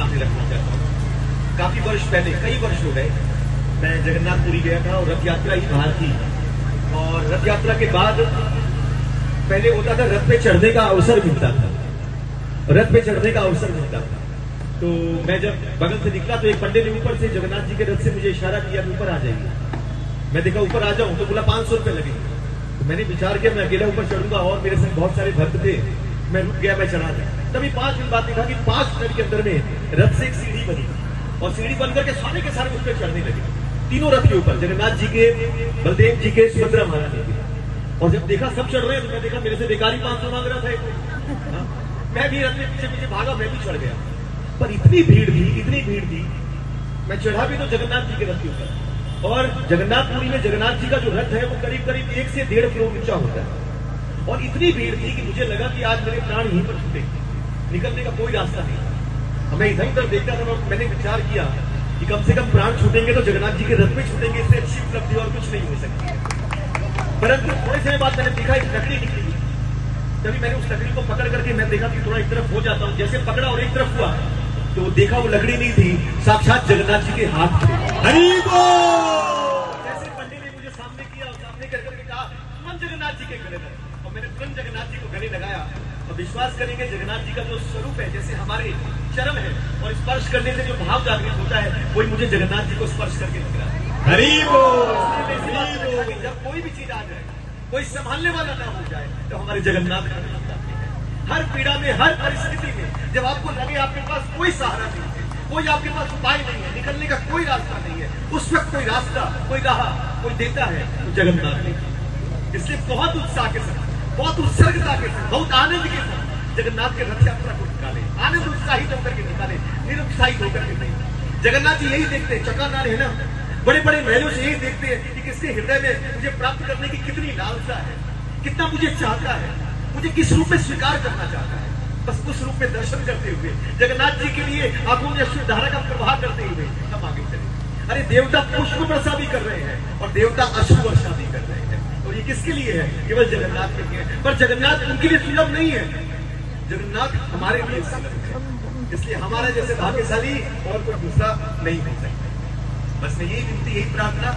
सामने रखना चाहता हूँ। काफी वर्ष पहले, कई वर्ष हो गए, मैं जगन्नाथपुरी गया था और रथ यात्रा ही बाहर थी। और रथ यात्रा के बाद पहले होता था रथ पे चढ़ने का अवसर मिलता था, रथ पे चढ़ने का अवसर मिलता था। तो मैं जब बगल से निकला तो एक पंडित ने ऊपर से जगन्नाथ जी के रथ से मुझे इशारा किया कि ऊपर आ जाइए। मैं देखा ऊपर आ जाऊं तो बोला 500 रुपए लगेंगे। तो मैंने विचार किया मैं अकेला ऊपर चढ़ूंगा और मेरे संग बहुत सारे भक्त थे, मैं रुक गया, मैं चढ़ा गया। तभी 5 मिनट बाद देखा कि 5 मिनट के अंदर में रथ से एक सीढ़ी बनी और सीढ़ी बनकर के सारे उस पर चढ़ने लगे, तीनों रथ के ऊपर, जगन्नाथ जी के, बलदेव जी के, सुभद्रा महारानी के। और जब देखा सब चढ़ रहे हैं तो मैं देखा मेरे से बेकार ही 500 मांग रहा था। मैं भी रथ में पीछे भागा, मैं भी चढ़ गया। पर इतनी भीड़ थी, मैं चढ़ा भी तो जगन्नाथ जी के रथ के ऊपर। और जगन्नाथपुरी में जगन्नाथ जी का जो रथ है वो करीब 1 से 1.5 किलो ऊंचा होता है। और इतनी भीड़ थी कि मुझे लगा कि आज मेरे प्राण यहीं पर छूटेंगे, निकलने का कोई रास्ता नहीं। मैं इधर उधर देखता था और मैंने विचार किया कि कम से कम प्राण छूटेंगे तो जगन्नाथ जी के रथ में छूटेंगे, इससे अच्छी उपलब्धि और कुछ नहीं हो सकती है। परंतु थोड़े समय बाद मैंने देखा एक लकड़ी निकली। तभी मैंने उस लकड़ी को पकड़ करके मैं देखा कि थोड़ा एक तरफ हो जाता हूँ, जैसे पकड़ा और एक तरफ हुआ तो देखा वो लकड़ी नहीं थी, साक्षात जगन्नाथ जी के हाथ थे। हरि बोल! जैसे पंडित ने मुझे सामने किया और सामने करके कहा तुरंत जगन्नाथ जी के गले लगे और मैंने तुरंत जगन्नाथ जी को गले लगाया। और विश्वास करेंगे जगन्नाथ जी का जो स्वरूप है, जैसे हमारे चरण है और स्पर्श करने से जो भाव जागृत होता है वही मुझे जगन्नाथ जी को स्पर्श करके लग रहा है। हरि बोल! जब कोई भी चीज आ जाए, कोई संभालने वाला ना हो जाए तो हमारे जगन्नाथ हर पीड़ा में, हर परिस्थिति में, जब आपको लगे आपके पास कोई सहारा नहीं है, कोई आपके पास उपाय नहीं है, निकलने का कोई रास्ता नहीं है, उस वक्त कोई रास्ता, कोई राह कोई देता है तो जगन्नाथ ने। इसलिए बहुत उत्साह के साथ, बहुत उत्सर्गता के साथ, बहुत आनंद के साथ जगन्नाथ के रथ यात्रा को निकाले, आनंद उत्साहित होकर के निकाले, निरुत्साहित होकर के नहीं। जगन्नाथ जी यही देखते हैं, चकानार है ना, बड़े बड़े महलों से यही देखते हैं कि किसके हृदय में मुझे प्राप्त करने की कितनी लालसा है, कितना मुझे चाहता है, मुझे किस रूप में स्वीकार करना चाहता है। बस उस रूप में दर्शन करते हुए जगन्नाथ जी के लिए आंखों में अश्रु धारा का प्रवाह करते हुए हम आगे चले। अरे देवता पुष्प वर्षा भी कर रहे हैं और देवता अश्रु वर्षा भी कर रहे हैं, और ये किसके लिए है? केवल जगन्नाथ के लिए। पर जगन्नाथ उनके लिए सुलभ नहीं है, जगन्नाथ हमारे लिए सुलभ है। इसलिए हमारा जैसे भाग्यशाली और कोई दूसरा नहीं हो सकता। बस मैं यही विनती, यही प्रार्थना